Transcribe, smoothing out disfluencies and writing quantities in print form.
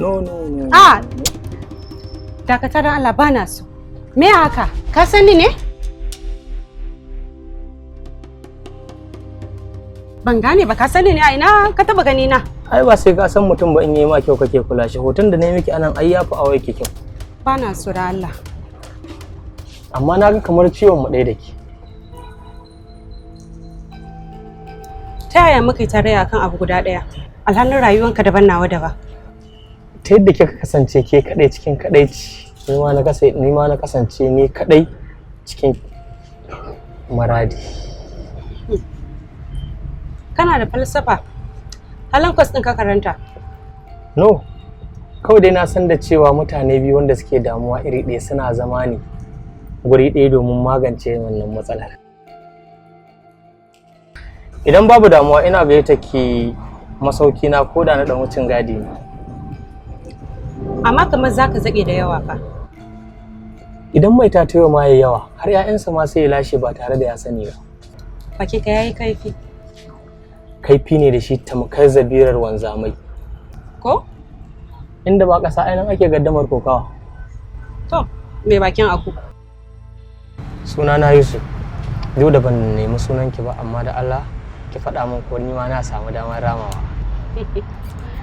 No. Dakatar da Allah bana so. Me haka? Ka sani ne? Ban gane ba, ka sani ne a ina ka taba gani na? Ai ba sai ka san mutum ba in yi ma kyau kake kula shi. Hoton da na yi miki anan ai yafi awa yake kyau. Bana so da Allah. Amma na ga kamar ciwon mu ɗaya da ke. Ta yaya muka yi tarayya kan abu guda ɗaya? Alhalin rayuwanka daban nawa daban. Ta yadda kika kasance ke kaɗai cikin kaɗaici, ni ma na kasance ni kaɗai cikin maradi. Kana da falsafa. Halin kwas ɗin ka karanta. No, kawai dai na san da cewa mutane biyu wanda suke damuwa iri ɗaya suna zama ne guri ɗaya domin magance wannan matsalar. Idan babu damuwa ina gayyata ki masauki na koda na ɗan wucin gadi ne. Amma kamar zaka zaƙe da yawa fa. Idan mai ta tayo ma yayi yawa har 'ya'yansa ma sai ya lashe ba tare da ya sani ba. Fake ka yayi kaifi. Kaifi ne da shi tamkar zabirar wanzamai. Ko? Inda ba ƙasa ainihin ake gaddamar kokawa. To, mai bakin aku. Sunana Yusuf. Duk da ban nemi sunanki ba amma da Allah ki faɗa min ko ni ma na samu damar ramawa.